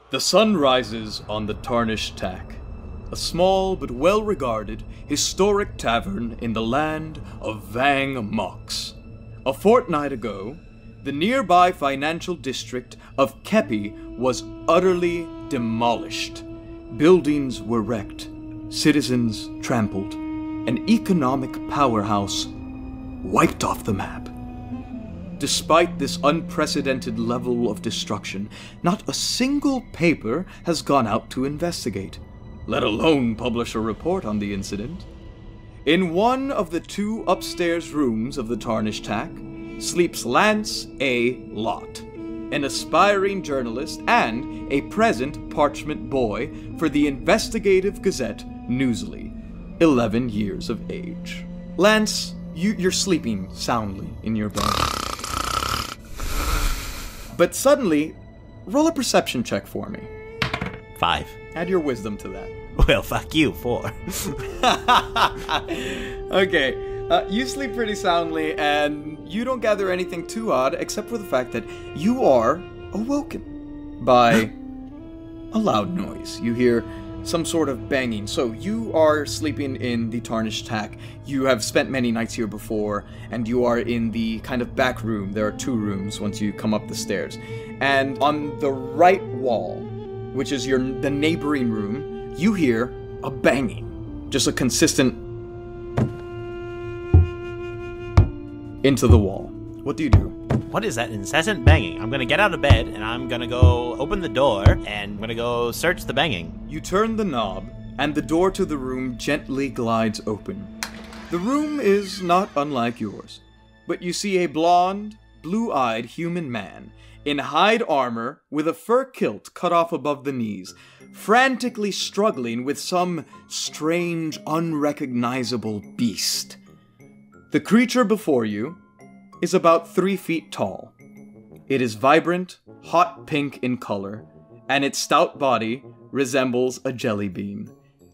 The sun rises on the Tarnished Tack, a small but well-regarded historic tavern in the land of Vang Mox. A fortnight ago, the nearby financial district of Kepi was utterly demolished. Buildings were wrecked, citizens trampled, an economic powerhouse wiped off the map. Despite this unprecedented level of destruction, not a single paper has gone out to investigate, let alone publish a report on the incident. In one of the 2 upstairs rooms of the Tarnished Tack sleeps Lance A. Lott, an aspiring journalist and a present parchment boy for the investigative gazette Newsly, 11 years of age. Lance, you're sleeping soundly in your bed. But suddenly, roll a perception check for me. 5. Add your wisdom to that. Well, fuck you, 4. Okay, you sleep pretty soundly, and you don't gather anything too odd, except for the fact that you are awoken by a loud noise. You hear some sort of banging. So you are sleeping in the Tarnished Tack. You have spent many nights here before, and you are in the kind of back room. There are 2 rooms once you come up the stairs. And on the right wall, which is the neighboring room, you hear a banging. Just a consistent into the wall. What do you do? What is that incessant banging? I'm gonna get out of bed, and I'm gonna go open the door, and I'm gonna go search the banging. You turn the knob, and the door to the room gently glides open. The room is not unlike yours, but you see a blonde, blue-eyed human man in hide armor with a fur kilt cut off above the knees, frantically struggling with some strange, unrecognizable beast. The creature before you is about 3 feet tall. It is vibrant, hot pink in color, and its stout body resembles a jelly bean.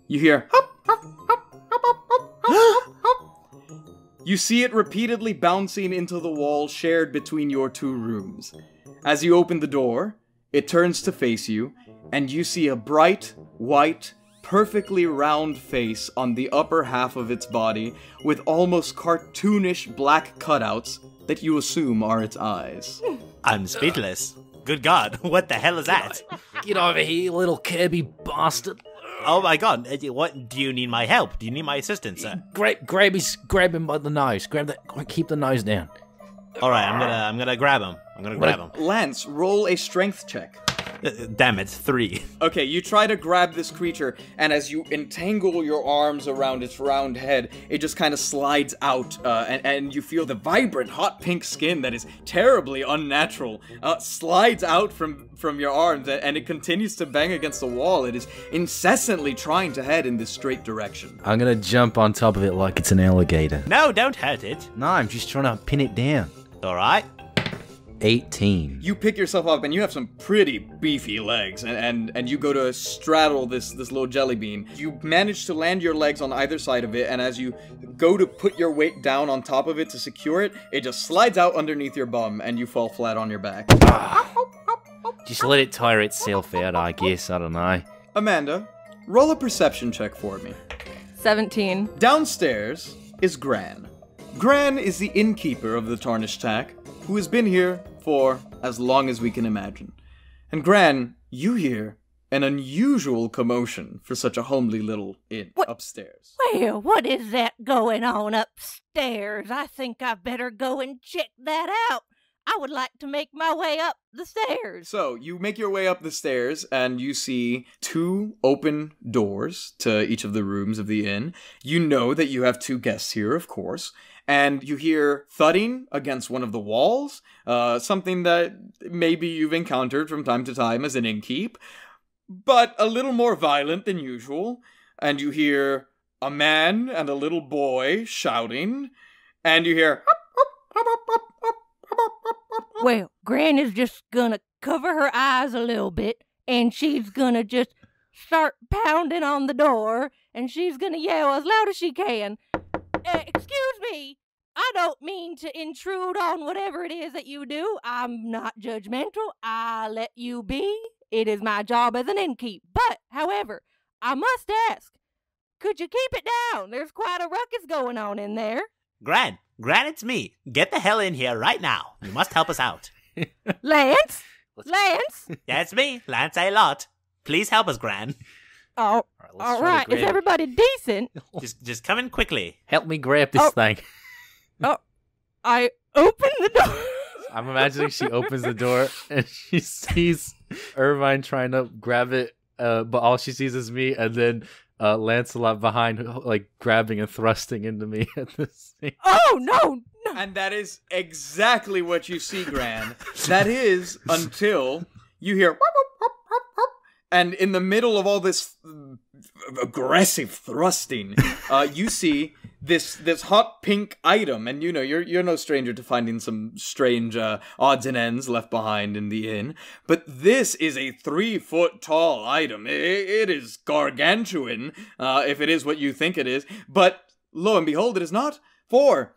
You hear hop, hop, hop, hop, hop, hop, hop, hop. You see it repeatedly bouncing into the wall shared between your 2 rooms. As you open the door, it turns to face you, and you see a bright, white, perfectly round face on the upper half of its body with almost cartoonish black cutouts that you assume are its eyes. I'm speechless. Good God, what the hell is that? Get over here, little Kirby bastard. Oh my God, what, do you need my help? Do you need my assistance, sir? Grab him by the nose. Keep the nose down. Alright, I'm gonna grab him. Grab him. Lance, roll a strength check. Damn it, 3. Okay, you try to grab this creature, and as you entangle your arms around its round head, it just kind of slides out, and you feel the vibrant, hot pink skin that is terribly unnatural, slides out from your arms, and it continues to bang against the wall. It is incessantly trying to head in this straight direction. I'm gonna jump on top of it like it's an alligator. No, don't hurt it. No, I'm just trying to pin it down. Alright. 18. You pick yourself up, and you have some pretty beefy legs, and you go to straddle this little jelly bean. You manage to land your legs on either side of it, and as you go to put your weight down on top of it to secure it, it just slides out underneath your bum, and you fall flat on your back. Just let it tire itself out, I guess. I don't know. Amanda, roll a perception check for me. 17. Downstairs is Gran. Gran is the innkeeper of the Tarnished Tack, who has been here for as long as we can imagine. And Gran, you hear an unusual commotion for such a homely little inn upstairs. Well, what is that going on upstairs? I think I better go and check that out. I would like to make my way up the stairs. So, you make your way up the stairs, and you see 2 open doors to each of the rooms of the inn. You know that you have 2 guests here, of course. And you hear thudding against one of the walls, something that maybe you've encountered from time to time as an innkeep, but a little more violent than usual. And you hear a man and a little boy shouting, and you hear... Well, Gran is just gonna cover her eyes a little bit, and she's gonna just start pounding on the door, and she's gonna yell as loud as she can. Excuse me, I don't mean to intrude on whatever it is that you do. I'm not judgmental. I let you be. It is my job as an innkeep. But, however, I must ask, could you keep it down? There's quite a ruckus going on in there. Gran, it's me. Get the hell in here right now. You must help us out. Lance? Yeah, it's me, Lance A. Lot. Please help us, Gran. Oh, let's all try to right. grab Is it. everybody decent? Just come in quickly. Help me grab this thing. I open the door. I'm imagining she opens the door and she sees Irvine trying to grab it, but all she sees is me, and then Lancelot behind, like grabbing and thrusting into me at the same. Oh, no. And that is exactly what you see, Gran. That is until you hear... And in the middle of all this aggressive thrusting, you see this hot pink item, and you're no stranger to finding some strange odds and ends left behind in the inn. But this is a 3-foot tall item. It is gargantuan, if it is what you think it is. But lo and behold, it is not. For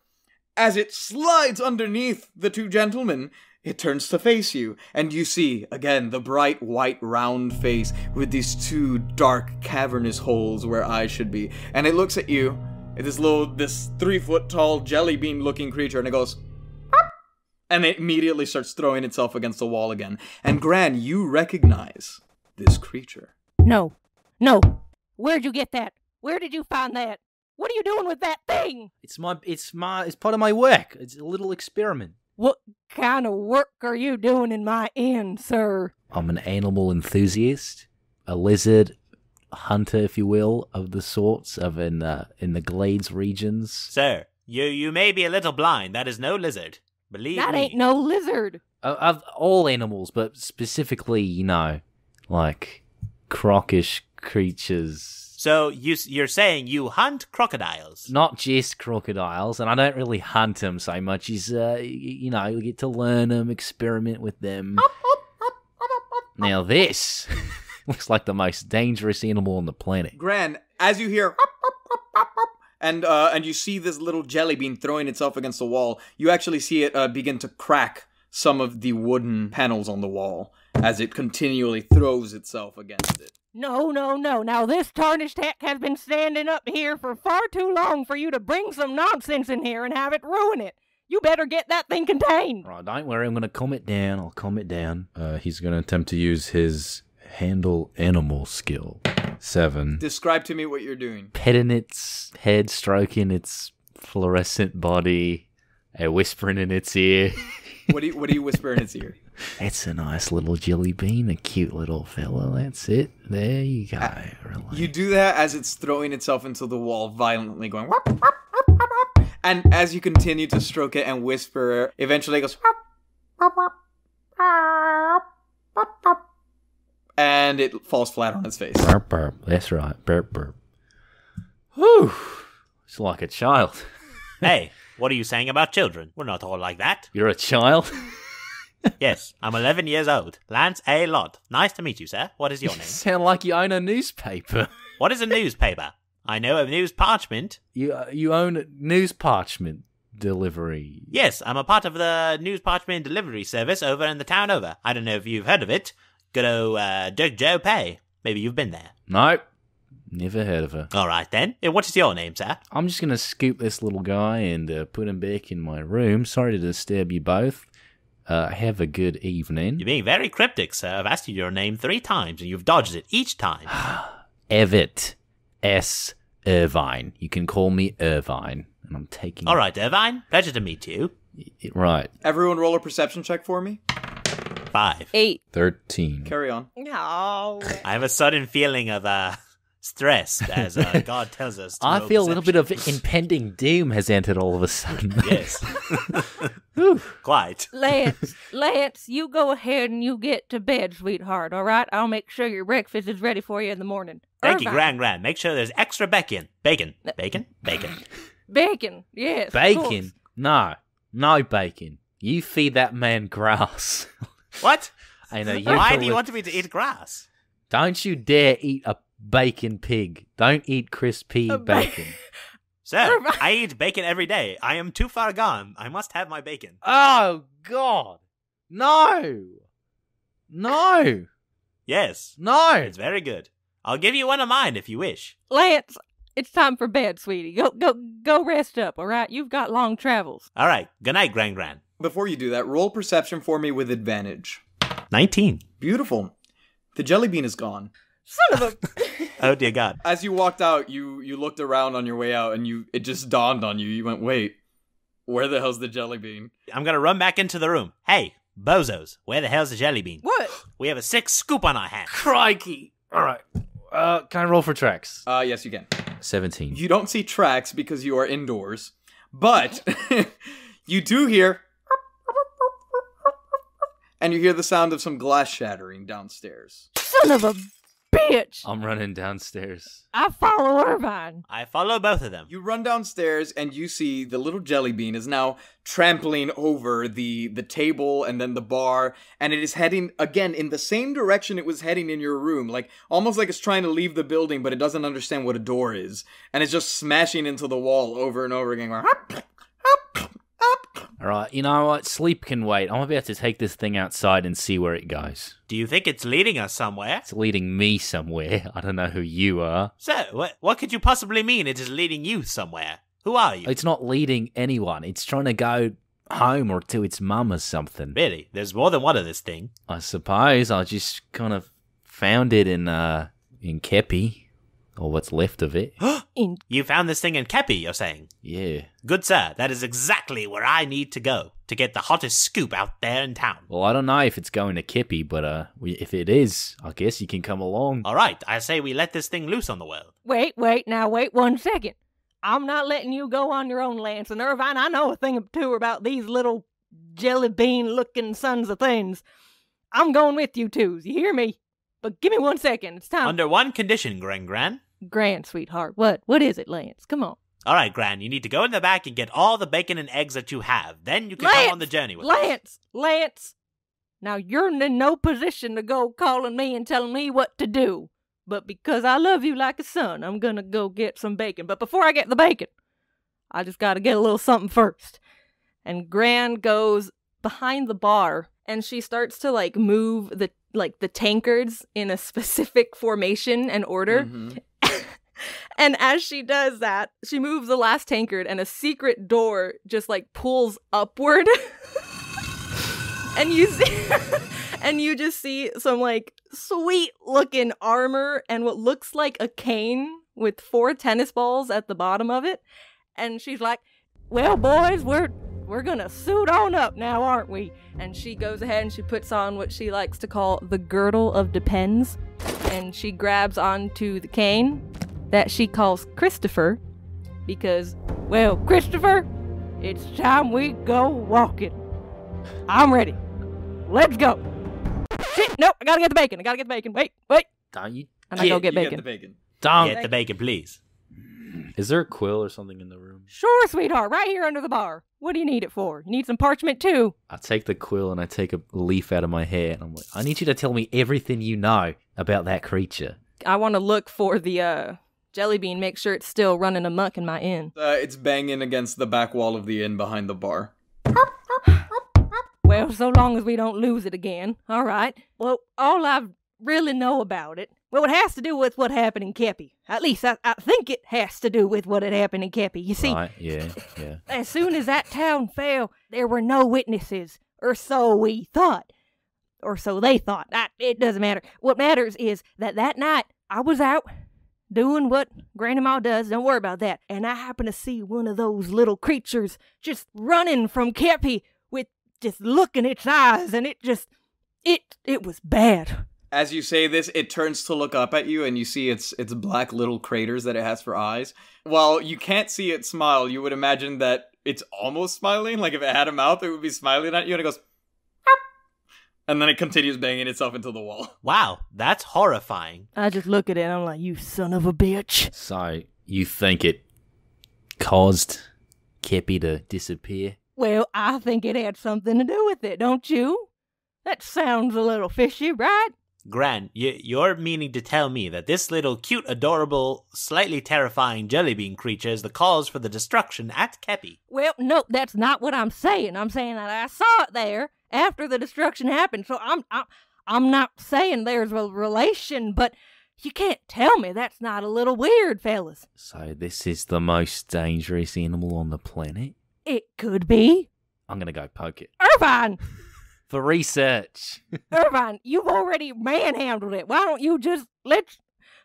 as it slides underneath the two gentlemen, it turns to face you, and you see, again, the bright white round face with these two dark cavernous holes where eyes should be. And it looks at you, this 3-foot tall jellybean looking creature, and it goes, "Pop!" And it immediately starts throwing itself against the wall again. And Gran, you recognize this creature. No. Where'd you get that? Where did you find that? What are you doing with that thing? It's part of my work. It's a little experiment. What kind of work are you doing in my inn, sir? I'm an animal enthusiast, a lizard hunter, if you will, of the sorts of in the glades regions. Sir, you may be a little blind. That is no lizard. Believe That me. ain't no lizard. Of all animals, but specifically, like crockish creatures. So you're saying you hunt crocodiles? Not just crocodiles, and I don't really hunt them so much as, you get to learn them, experiment with them. Now this looks like the most dangerous animal on the planet. Gran, as you hear "Hop, hop, hop, hop, hop," and you see this little jellybean throwing itself against the wall, you actually see it begin to crack some of the wooden panels on the wall as it continually throws itself against it. No. Now this tarnished hack has been standing up here for far too long for you to bring some nonsense in here and have it ruin it. You better get that thing contained. Right, don't worry, I'm going to calm it down. I'll calm it down. He's going to attempt to use his handle animal skill. 7. Describe to me what you're doing. Petting its head, stroking its fluorescent body, whispering in its ear. What do you whisper in its ear? It's a nice little jelly bean, a cute little fella. That's it. There you go. Relax. You do that as it's throwing itself into the wall, violently going whop, whop, whop, whop, whop. And as you continue to stroke it and whisper, eventually it goes whop, whop, whop, whop, whop, whop, and it falls flat on its face. Burp, burp. That's right. Burp, burp. Whew. It's like a child. Hey, what are you saying about children? We're not all like that. You're a child? Yes, I'm 11 years old. Lance A. Lot. Nice to meet you, sir. What is your name? Sound like you own a newspaper. What is a newspaper? I know of news parchment. You own news parchment delivery. Yes, I'm a part of the news parchment delivery service over in the town over. I don't know if you've heard of it. Good old Dirk Joe Pay. Maybe you've been there. Nope. Never heard of her. All right, then. What is your name, sir? I'm just going to scoop this little guy and put him back in my room. Sorry to disturb you both. Have a good evening. You're being very cryptic, sir. I've asked you your name 3 times, and you've dodged it each time. Evett S. Irvine. You can call me Irvine. And I'm taking... All right, Irvine. Pleasure to meet you. Right. Everyone roll a perception check for me. 5. 8. 13. Carry on. No. I have a sudden feeling of stress as God tells us to I roll feel a little bit of perception. impending doom has entered all of a sudden. Yes. Quite. Lance, you go ahead and you get to bed, sweetheart, all right? I'll make sure your breakfast is ready for you in the morning. Thank you, Irvine. Gran. Make sure there's extra bacon. Bacon. Bacon? Bacon. Bacon, yes. of Bacon? course. No bacon. You feed that man grass. What? I know. Why do you want me to eat grass? Don't you dare eat a bacon pig. Don't eat crispy bacon. Sir, I eat bacon every day. I am too far gone. I must have my bacon. Oh, God. No. Yes. No. It's very good. I'll give you one of mine if you wish. Lance, it's time for bed, sweetie. Go rest up, all right? You've got long travels. All right. Good night, Gran. Before you do that, roll perception for me with advantage. 19. Beautiful. The jellybean is gone. Son of a... Oh, dear God. As you walked out, you looked around on your way out, and it just dawned on you. You went, wait, where the hell's the jellybean? I'm going to run back into the room. Hey, bozos, where the hell's the jelly bean? What? We have a sick scoop on our hands. Crikey. All right. Can I roll for tracks? Yes, you can. 17. You don't see tracks because you are indoors, but you do hear... and you hear the sound of some glass shattering downstairs. Son of a bitch! I'm running downstairs. I follow Irvine. I follow both of them. You run downstairs and you see the little jelly bean is now trampling over the table and then the bar, and it is heading again in the same direction it was heading in your room, like almost like it's trying to leave the building, but it doesn't understand what a door is, and it's just smashing into the wall over and over again. All right, you know what? Sleep can wait. I'm about to take this thing outside and see where it goes. Do you think it's leading us somewhere? It's leading me somewhere. I don't know who you are. So, what could you possibly mean it is leading you somewhere? Who are you? It's not leading anyone. It's trying to go home or to its mum or something. Really? There's more than one of this thing. I suppose I just kind of found it in Kepi, or what's left of it. You found this thing in Kepi, you're saying? Yeah. Good sir, that is exactly where I need to go to get the hottest scoop out there in town. Well, I don't know if it's going to Kepi, but if it is, I guess you can come along. All right, I say we let this thing loose on the world. Wait 1 second. I'm not letting you go on your own, Lance and Irvine. I know a thing or two about these little jelly bean-looking sons of things. I'm going with you twos, you hear me? But give me 1 second, it's time. Under one condition, Gran. Gran, sweetheart. What is it, Lance? Come on. All right, Gran, you need to go in the back and get all the bacon and eggs that you have. Then you can come on the journey with us. Lance! Now, you're in no position to go calling me and telling me what to do. But because I love you like a son, I'm gonna go get some bacon. But before I get the bacon, I just gotta get a little something first. And Gran goes behind the bar, and she starts to, move the tankards in a specific formation and order. Mm-hmm. And as she does that, she moves the last tankard, and a secret door just pulls upward. And you see, and you just see some sweet looking armor and what looks like a cane with 4 tennis balls at the bottom of it. And she's like, "Well, boys, we're gonna suit on up now, aren't we?" And she goes ahead and she puts on what she likes to call the girdle of depends, and she grabs onto the cane that she calls Christopher, because, well, Christopher, it's time we go walking. I'm ready. Let's go. Shit, nope, I gotta get the bacon. Wait. Don't you? And I go get You bacon. get the bacon. Don't. Get the bacon, please. Is there a quill or something in the room? Sure, sweetheart, right here under the bar. What do you need it for? You need some parchment too? I take the quill and I take a leaf out of my hair and I'm like, I need you to tell me everything you know about that creature. I want to look for the jelly bean, make sure it's still running amok in my inn. It's banging against the back wall of the inn behind the bar. Well, so long as we don't lose it again. All right. Well, all I really know about it, well, it has to do with what happened in Kepi. At least I think it has to do with what had happened in Kepi. You see, Right, yeah. as soon as that town fell, there were no witnesses, or so we thought. Or so they thought. It doesn't matter. What matters is that night, I was out doing what Grandma does. Don't worry about that. And I happened to see one of those little creatures just running from Kepi with just look in its eyes, and it was bad. As you say this, it turns to look up at you, and you see its black little craters that it has for eyes. While you can't see it smile, you would imagine that it's almost smiling. Like if it had a mouth, it would be smiling at you, and it goes, "Arp!" And then it continues banging itself into the wall. Wow, that's horrifying. I just look at it and I'm like, you son of a bitch. So, you think it caused Kepi to disappear? Well, I think it had something to do with it, don't you? That sounds a little fishy, right? Gran, you're meaning to tell me that this little cute, adorable, slightly terrifying jellybean creature is the cause for the destruction at Kepi? Well, no, that's not what I'm saying. I'm saying that I saw it there after the destruction happened, so I'm not saying there's a relation, but you can't tell me that's not a little weird, fellas. So this is the most dangerous animal on the planet? It could be. I'm going to go poke it. Irvine! For research. Irvine, you've already manhandled it. Why don't you just, let's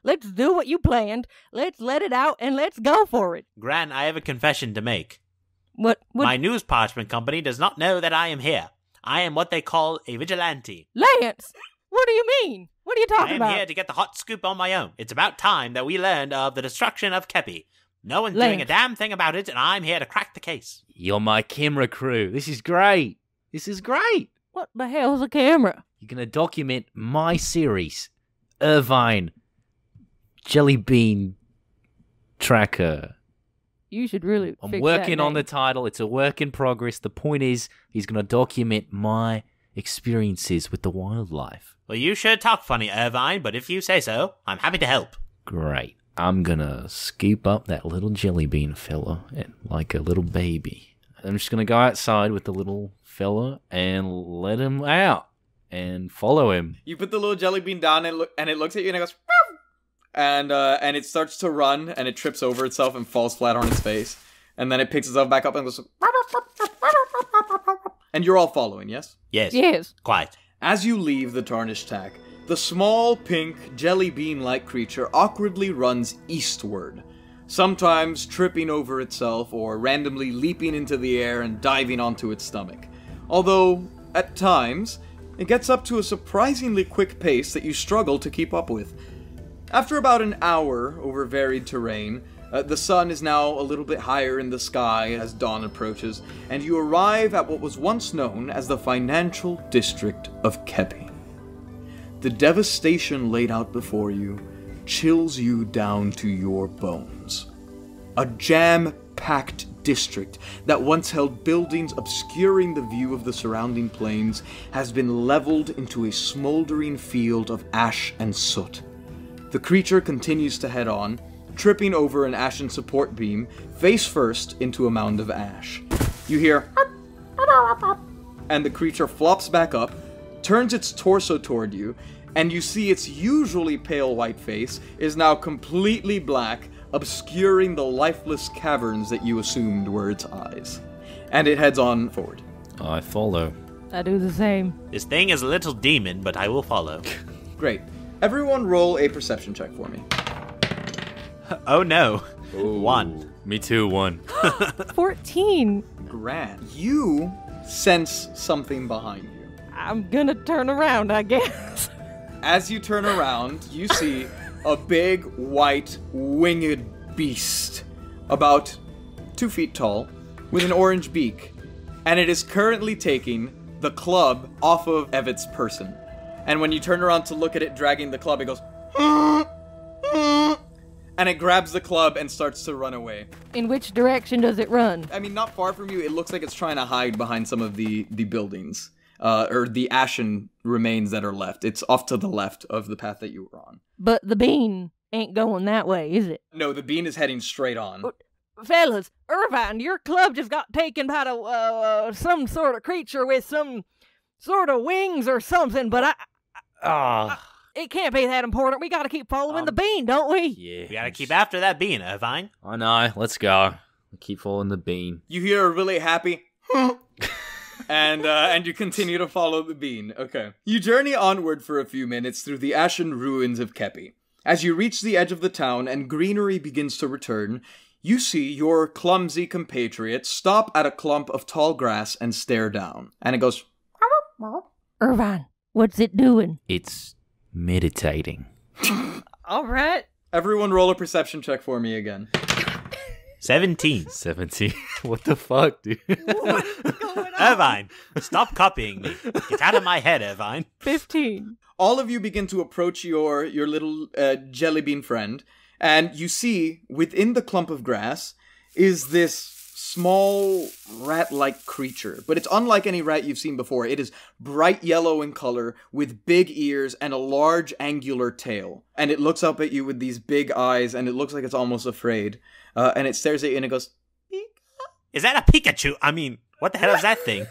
do what you planned. Let's let it out and let's go for it. Gran, I have a confession to make. What? My news parchment company does not know that I am here. I am what they call a vigilante. Lance, what do you mean? What are you I talking am about? here to get the hot scoop on my own. It's about time that we learned of the destruction of Kepi. No one's doing a Lance. damn thing about it, and I'm here to crack the case. You're my camera crew. This is great. This is great. What the hell's a camera? You're going to document my series, Irvine Jellybean Tracker. You should really I'm fix working that on the name. title. It's a work in progress. The point is, he's going to document my experiences with the wildlife. Well, you should talk funny, Irvine, but if you say so, I'm happy to help. Great. I'm going to scoop up that little jellybean fella like a little baby. I'm just going to go outside with the little fella and let him out and follow him. You put the little jelly bean down and it looks at you and it goes, "Meow." And it starts to run and it trips over itself and falls flat on its face. And then it picks itself back up and goes, and you're all following, yes? Yes. Yes. Quite. As you leave the tarnished tack, the small, pink, jelly bean-like creature awkwardly runs eastward, sometimes tripping over itself or randomly leaping into the air and diving onto its stomach. Although, at times, it gets up to a surprisingly quick pace that you struggle to keep up with. After about an hour over varied terrain, the sun is now a little bit higher in the sky as dawn approaches, and you arrive at what was once known as the financial district of Kepi. The devastation laid out before you chills you down to your bones. A jam-packed district that once held buildings obscuring the view of the surrounding plains has been leveled into a smoldering field of ash and soot. The creature continues to head on, tripping over an ashen support beam, face first into a mound of ash. You hear, and the creature flops back up, turns its torso toward you, and you see its usually pale white face is now completely black, obscuring the lifeless caverns that you assumed were its eyes. And it heads on forward. I follow. I do the same. This thing is a little demon, but I will follow. Great. Everyone roll a perception check for me. Oh no. Ooh. 1. Me too, 1. 14. Grand. You sense something behind you. I'm gonna turn around, I guess. As you turn around, you see a big, white, winged beast, about 2 feet tall, with an orange beak, and it is currently taking the club off of Evet's person. And when you turn around to look at it dragging the club, it goes, and it grabs the club and starts to run away. In which direction does it run? I mean, not far from you, it looks like it's trying to hide behind some of the buildings. Or the ashen remains that are left. It's off to the left of the path that you were on. But the bean ain't going that way, is it? No, the bean is heading straight on. Fellas, Irvine, your club just got taken by some sort of creature with some sort of wings or something, but it can't be that important. We gotta keep following the bean, don't we? Yeah. We gotta keep after that bean, Irvine. I know. Let's go. Keep following the bean. You hear a really happy and you continue to follow the bean. Okay. You journey onward for a few minutes through the ashen ruins of Kepi. As you reach the edge of the town and greenery begins to return, you see your clumsy compatriot stop at a clump of tall grass and stare down. And it goes, Irvine, what's it doing? It's meditating. All right. everyone roll a perception check for me again. 17. 17. What the fuck, dude? Irvine, stop copying me. Get out of my head, Irvine. 15. All of you begin to approach your little jellybean friend, and you see within the clump of grass is this small rat-like creature, but it's unlike any rat you've seen before. It is bright yellow in color, with big ears and a large angular tail. And it looks up at you with these big eyes, and it looks like it's almost afraid. And it stares at you and it goes, Is that a Pikachu? I mean, what the hell is that thing?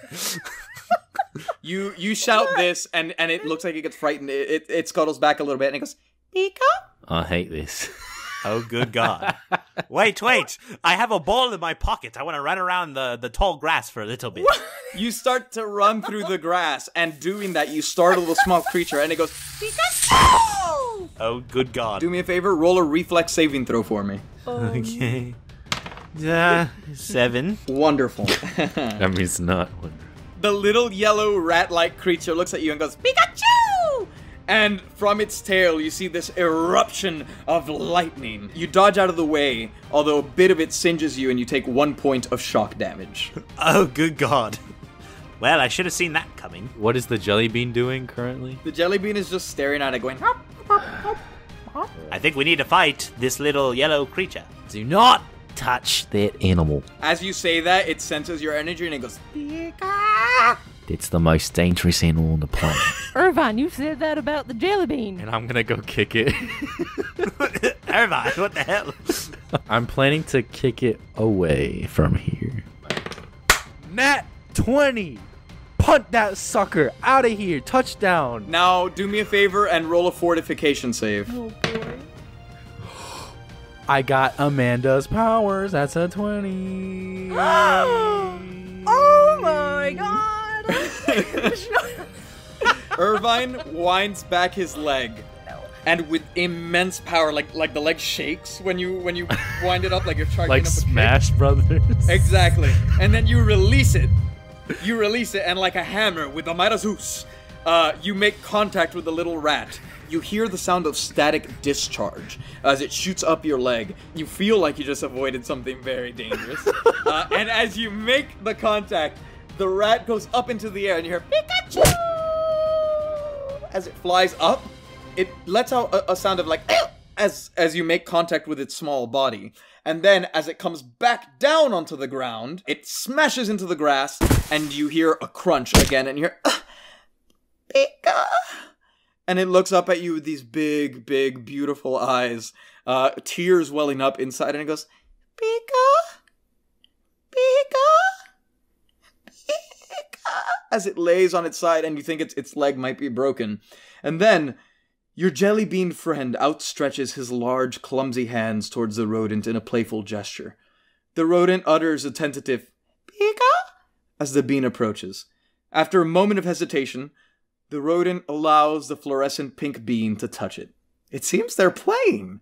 You shout this, and it looks like it gets frightened. It scuttles back a little bit, and it goes, Pika? I hate this. Oh, good God. Wait. I have a ball in my pocket. I want to run around the tall grass for a little bit. You start to run through the grass, and doing that, you startle the small creature, and it goes, Pikachu! Oh, good God. Do me a favor, roll a reflex saving throw for me. Okay. 7. Wonderful. That means not. The little yellow rat-like creature looks at you and goes, Pikachu! And from its tail, you see this eruption of lightning. You dodge out of the way, although a bit of it singes you and you take 1 point of shock damage. Oh, good God. Well, I should have seen that coming. What is the jellybean doing currently? The jellybean is just staring at it going, hop, hop, hop, hop. I think we need to fight this little yellow creature. Do not touch that animal. As you say that, it senses your energy and it goes, Pika! It's the most dangerous animal on the planet. Irvine, you said that about the jellybean. And I'm gonna go kick it. Irvine, what the hell? I'm planning to kick it away from here. Nat 20! Punt that sucker out of here! Touchdown! Now, do me a favor and roll a fortification save. Oh, boy. I got Amanda's powers. That's a 20. Oh my God! Irvine winds back his leg, and with immense power, like the leg shakes when you wind it up, like you're charging Like up a Smash Brothers. Exactly. And then you release it. And like a hammer with the might of Zeus, you make contact with the little rat. You hear the sound of static discharge as it shoots up your leg. You feel like you just avoided something very dangerous. And as you make the contact, the rat goes up into the air and you hear Pikachu! As it flies up, it lets out a sound of like as you make contact with its small body. And then as it comes back down onto the ground, it smashes into the grass and you hear a crunch again and you hear Pika! And it looks up at you with these big, big, beautiful eyes, tears welling up inside, and it goes, Pika! Pika! Pika! As it lays on its side, and you think its leg might be broken. And then, your jellybean friend outstretches his large, clumsy hands towards the rodent in a playful gesture. The rodent utters a tentative, Pika! As the bean approaches. After a moment of hesitation, the rodent allows the fluorescent pink bean to touch it. It seems they're playing.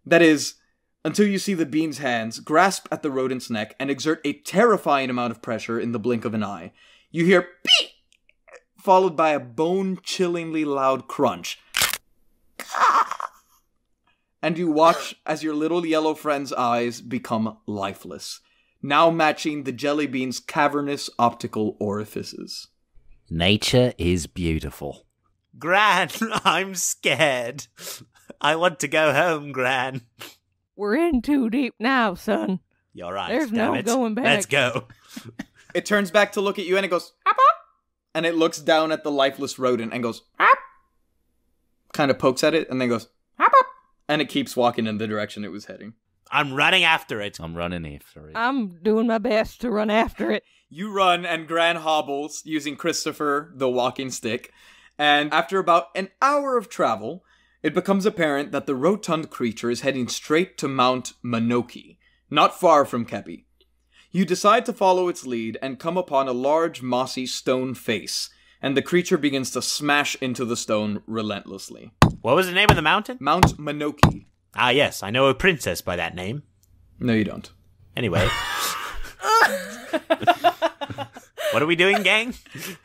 That is, until you see the bean's hands grasp at the rodent's neck and exert a terrifying amount of pressure in the blink of an eye. You hear beep, followed by a bone-chillingly loud crunch. And you watch as your little yellow friend's eyes become lifeless, now matching the jellybean's cavernous optical orifices. Nature is beautiful. Gran, I'm scared. I want to go home, Gran. We're in too deep now, son. You're right. There's damn no it. going back. Let's go. It turns back to look at you and it goes, Hop, hop. And it looks down at the lifeless rodent and goes, Hop. Kind of pokes at it and then goes, Hop, hop. And it keeps walking in the direction it was heading. I'm running after it. I'm running after it. I'm doing my best to run after it. You run and Gran hobbles using Christopher, the walking stick. And after about an hour of travel, it becomes apparent that the rotund creature is heading straight to Mount Manoki, not far from Kepi. You decide to follow its lead and come upon a large mossy stone face, and the creature begins to smash into the stone relentlessly. What was the name of the mountain? Mount Manoki. Ah, yes, I know a princess by that name. No, you don't. Anyway. What are we doing, gang?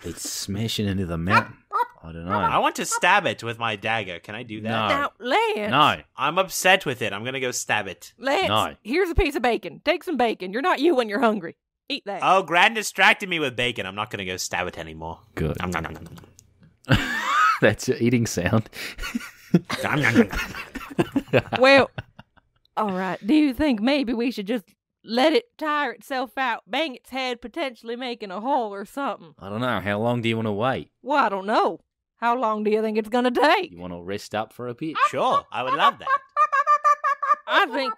It's smashing into the mountain. I don't know. I want to stab it with my dagger. Can I do that? No. Now, Lance. No. I'm upset with it. I'm going to go stab it. Lance, No. here's a piece of bacon. Take some bacon. You're not you when you're hungry. Eat that. Oh, Gran distracted me with bacon. I'm not going to go stab it anymore. Good. Nom, nom, nom, nom, nom. That's your eating sound. Nom, nom, nom, nom. Well, all right. Do you think maybe we should just let it tire itself out, bang its head, potentially making a hole or something? I don't know. How long do you want to wait? Well, I don't know. How long do you think it's gonna take? You want to rest up for a bit? Sure, I would love that. I think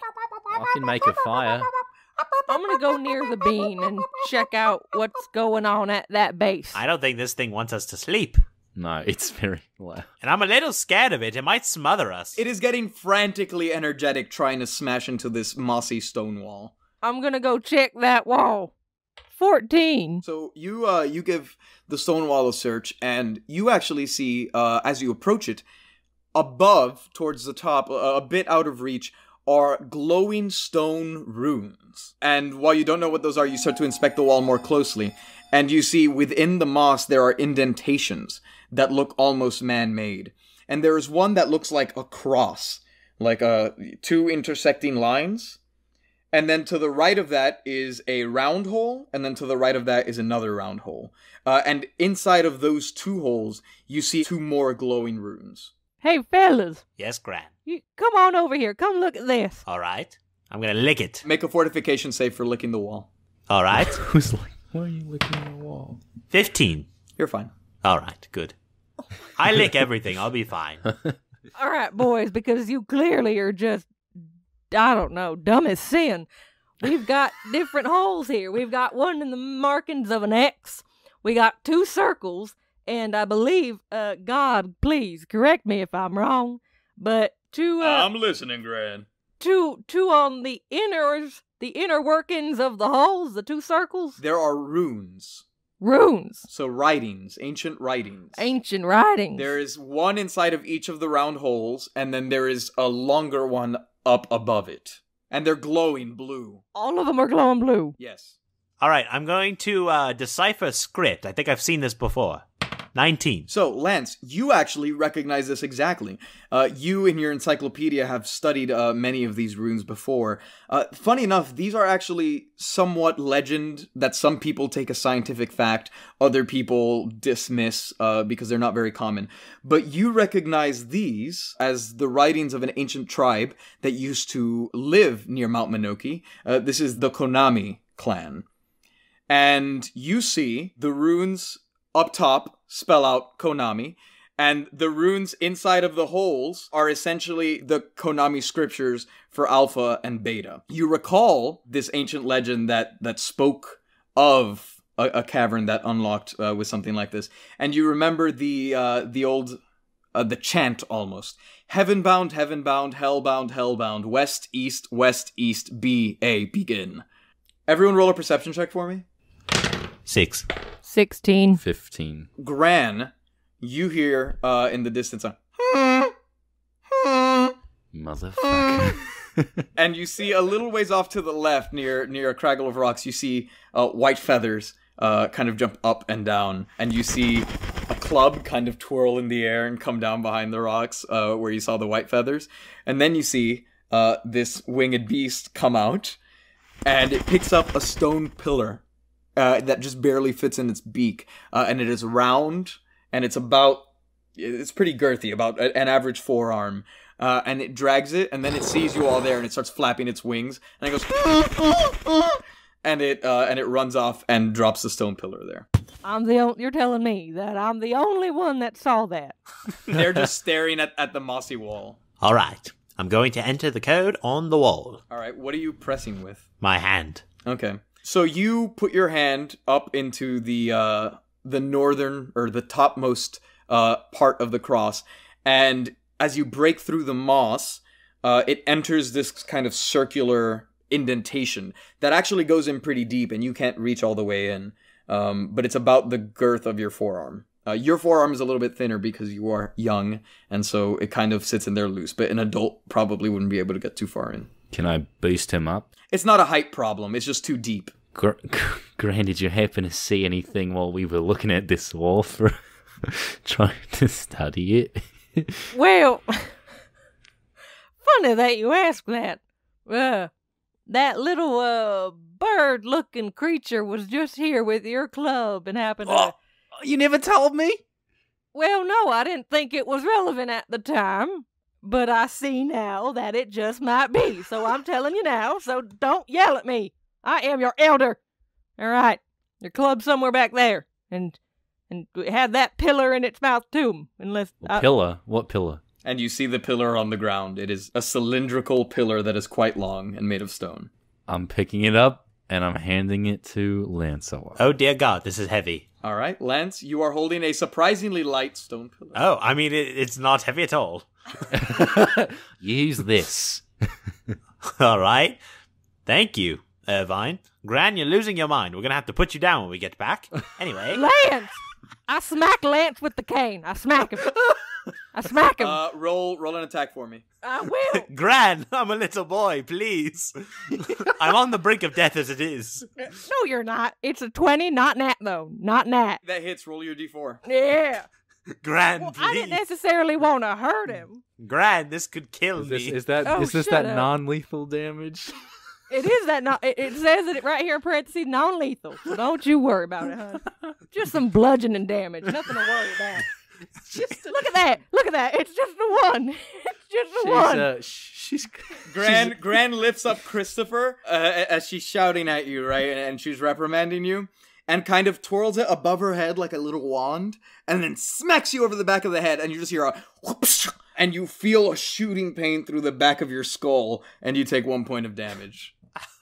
I can make a fire. I'm gonna go near the bean and check out what's going on at that base. I don't think this thing wants us to sleep. No, it's very loud. And I'm a little scared of it. It might smother us. It is getting frantically energetic trying to smash into this mossy stone wall. I'm gonna go check that wall. 14. So you give the stone wall a search, and you actually see, as you approach it, above, towards the top, a bit out of reach, are glowing stone runes. And while you don't know what those are, you start to inspect the wall more closely, and you see within the moss there are indentations that look almost man-made. And there is one that looks like a cross, like two intersecting lines. And then to the right of that is a round hole, and then to the right of that is another round hole. And inside of those two holes, you see two more glowing runes. Hey, fellas. Yes, Gran. You come on over here. Come look at this. All right. I'm going to lick it. Make a fortification save for licking the wall. All right. Who's like, why are you licking the wall? 15. You're fine. All right, good. I lick everything. I'll be fine. All right, boys, because you clearly are just, I don't know, dumb as sin. We've got different holes here. We've got one in the markings of an X. We got two circles. And I believe, God, please correct me if I'm wrong, but two, I'm listening, Gran. two on the inner workings of the holes, the two circles. There are runes. Runes. So writings, ancient writings. Ancient writings. There is one inside of each of the round holes, and then there is a longer one up above it. And they're glowing blue. All of them are glowing blue. Yes. All right, I'm going to decipher script. I think I've seen this before. 19. So, Lance, you actually recognize this exactly. You in your encyclopedia have studied many of these runes before. Funny enough, these are actually somewhat legend that some people take as scientific fact, other people dismiss because they're not very common. But you recognize these as the writings of an ancient tribe that used to live near Mount Minoki. This is the Konami clan. And you see the runes up top spell out Konami, and the runes inside of the holes are essentially the Konami scriptures for Alpha and Beta. You recall this ancient legend that spoke of a cavern that unlocked with something like this, and you remember the old the chant almost. Heaven-bound, heaven-bound, hell-bound, hell-bound, west, east, B-A, begin. Everyone roll a perception check for me. 6. 16. 15. Gran, you hear in the distance a Motherfucker. and you see a little ways off to the left near a craggle of rocks, you see white feathers kind of jump up and down, and you see a club kind of twirl in the air and come down behind the rocks where you saw the white feathers. And then you see this winged beast come out, and it picks up a stone pillar that just barely fits in its beak, and it is round, and it's pretty girthy, about an average forearm, and it drags it, and then it sees you all there, and it starts flapping its wings, and it goes, and it runs off and drops the stone pillar there. You're telling me that I'm the only one that saw that. They're just staring at the mossy wall. All right. I'm going to enter the code on the wall. All right, what are you pressing with? My hand. Okay. So you put your hand up into the northern, or the topmost part of the cross, and as you break through the moss, it enters this kind of circular indentation that actually goes in pretty deep, and you can't reach all the way in, but it's about the girth of your forearm. Your forearm is a little bit thinner because you are young, and so it kind of sits in there loose, but an adult probably wouldn't be able to get too far in. Can I boost him up? It's not a height problem, it's just too deep. Gran, did you happen to see anything while we were looking at this wall for trying to study it? Well, funny that you ask that. That little bird-looking creature was just here with your club and happened to... Oh, you never told me? Well, no, I didn't think it was relevant at the time, but I see now that it just might be, so I'm telling you now, so don't yell at me. I am your elder. All right, your club's somewhere back there, and it had that pillar in its mouth too. Pillar? What pillar? And you see the pillar on the ground. It is a cylindrical pillar that is quite long and made of stone. I'm picking it up and I'm handing it to Lancelot. Oh dear God, this is heavy. All right, Lance, you are holding a surprisingly light stone pillar. Oh, I mean, it's not heavy at all. Use this. All right. Thank you, Irvine. Gran, you're losing your mind. We're going to have to put you down when we get back. Anyway. Lance! I smack Lance with the cane. I smack him. I smack him. Roll an attack for me. I will. Gran, I'm a little boy, please. I'm on the brink of death as it is. No, you're not. It's a 20, not nat, though. Not nat. That hits. Roll your d4. Yeah. Gran, Well, please. I didn't necessarily want to hurt him. Gran, this could kill me. Is this shut that up. non-lethal damage? It is that. It says it right here in parentheses, non-lethal. So don't you worry about it, huh? Just some bludgeoning damage. Nothing to worry about. Look at that. Look at that. It's just a 1. It's just a 1. She's Gran lifts up Christopher as she's shouting at you, right? And she's reprimanding you. And kind of twirls it above her head like a little wand. And then smacks you over the back of the head. And you just hear a whoosh. And you feel a shooting pain through the back of your skull. And you take 1 point of damage.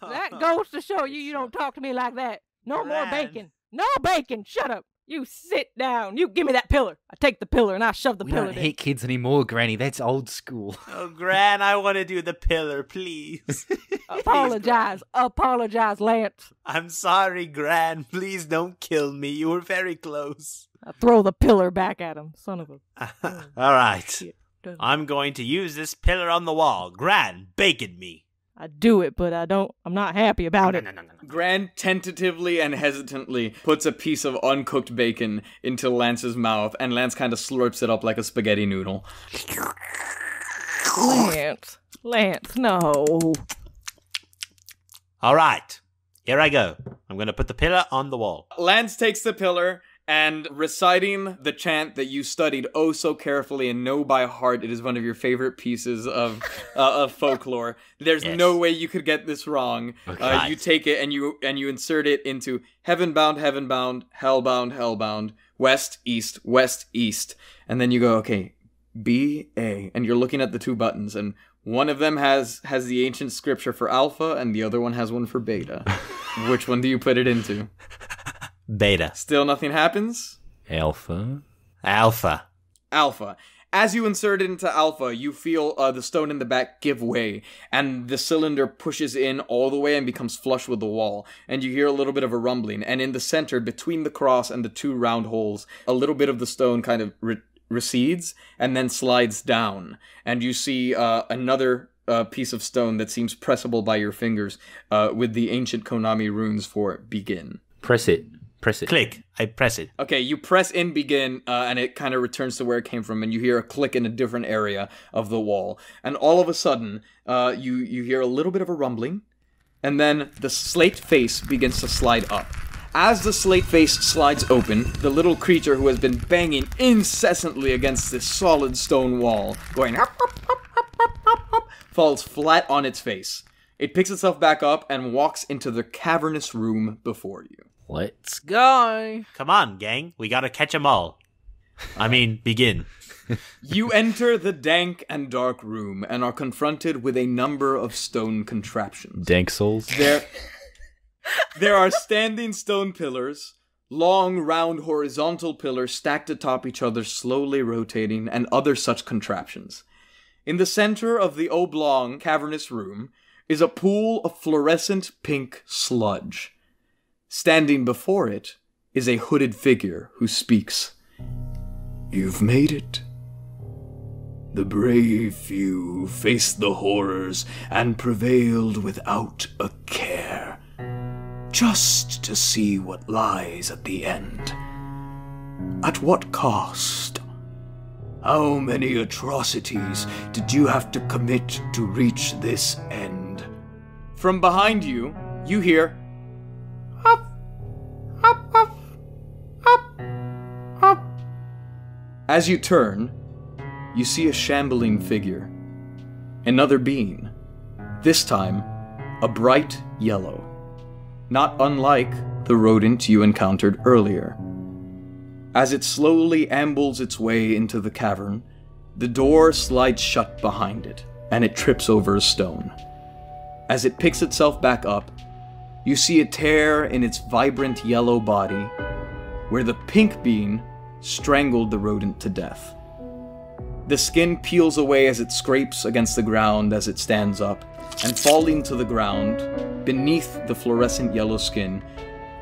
That goes to show you don't talk to me like that. No more bacon. No bacon. Shut up. You sit down. You give me that pillar. I take the pillar and I shove the We pillar don't in. hate kids anymore, Granny. That's old school. Oh, Gran, I want to do the pillar, please. Apologize. Apologize, Lance. I'm sorry, Gran. Please don't kill me. You were very close. I throw the pillar back at him. Son of a... All right. shit. I'm going to use this pillar on the wall. Gran, bacon me. I do it, but I'm not happy about it. Gran tentatively and hesitantly puts a piece of uncooked bacon into Lance's mouth, and Lance kind of slurps it up like a spaghetti noodle. Lance, no. All right. Here I go. I'm going to put the pillar on the wall. Lance takes the pillar, and reciting the chant that you studied oh so carefully and know by heart, it is one of your favorite pieces of folklore. There's no way you could get this wrong. Okay. You take it and you insert it into heaven bound, hellbound, west, east, and then you go, okay, B, A, and you're looking at the two buttons, and one of them has the ancient scripture for alpha, and the other one has one for beta. Which one do you put it into? Beta. Still nothing happens? Alpha. Alpha. As you insert it into alpha, you feel the stone in the back give way, and the cylinder pushes in all the way and becomes flush with the wall, and you hear a little bit of a rumbling, and in the center, between the cross and the two round holes, a little bit of the stone kind of recedes, and then slides down, and you see another piece of stone that seems pressable by your fingers, with the ancient Konami runes for begin. Press it. Click. I press it. Okay, you press in begin, and it kind of returns to where it came from, and you hear a click in a different area of the wall. And all of a sudden, you hear a little bit of a rumbling, and then the slate face begins to slide up. As the slate face slides open, the little creature who has been banging incessantly against this solid stone wall, going up, falls flat on its face. It picks itself back up and walks into the cavernous room before you. Let's go. Come on, gang. We gotta catch 'em all. I mean, begin. You enter the dank and dark room and are confronted with a number of stone contraptions. Dank souls. There are standing stone pillars, long, round, horizontal pillars stacked atop each other, slowly rotating, and other such contraptions. In the center of the oblong, cavernous room is a pool of fluorescent pink sludge. Standing before it is a hooded figure who speaks. You've made it. The brave few faced the horrors and prevailed without a care, just to see what lies at the end. At what cost? How many atrocities did you have to commit to reach this end? From behind you, you hear hop, hop, hop, hop, hop. As you turn, you see a shambling figure. Another being. This time, a bright yellow. Not unlike the rodent you encountered earlier. As it slowly ambles its way into the cavern, the door slides shut behind it, and it trips over a stone. As it picks itself back up, you see a tear in its vibrant yellow body, where the pink bean strangled the rodent to death. The skin peels away as it scrapes against the ground as it stands up, and falling to the ground, beneath the fluorescent yellow skin,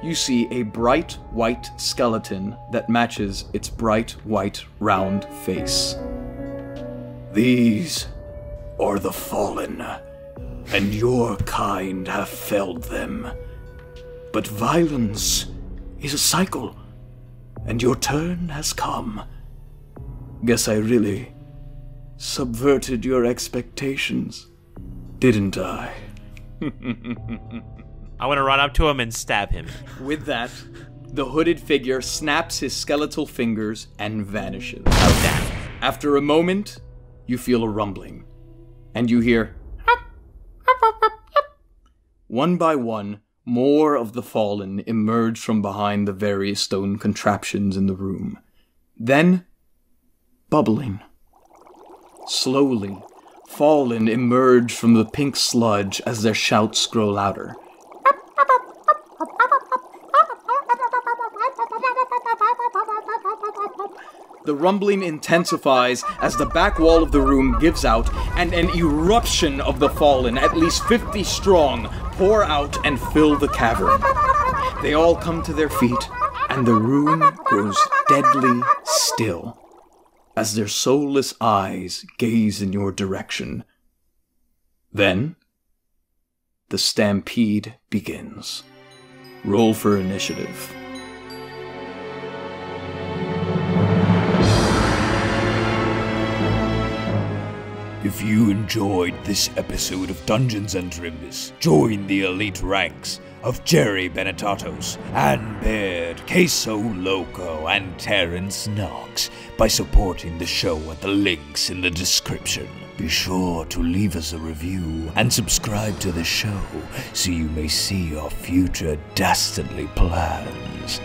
you see a bright white skeleton that matches its bright white round face. These are the fallen, and your kind have felled them. But violence is a cycle, and your turn has come. Guess I really subverted your expectations, didn't I? I want to run up to him and stab him. With that, the hooded figure snaps his skeletal fingers and vanishes. Oh, damn. After a moment, you feel a rumbling, and you hear... One by one, more of the fallen emerge from behind the various stone contraptions in the room. Then, bubbling. Slowly, fallen emerge from the pink sludge as their shouts grow louder. The rumbling intensifies as the back wall of the room gives out, and an eruption of the fallen, at least 50 strong, pour out and fill the cavern. They all come to their feet, and the room grows deadly still as their soulless eyes gaze in your direction. Then, the stampede begins. Roll for initiative. If you enjoyed this episode of Dungeons and Drimbus, join the elite ranks of Jerry Benetatos, Ann Baird, Queso Loco, and Terrence Knox by supporting the show at the links in the description. Be sure to leave us a review and subscribe to the show so you may see our future dastardly plans.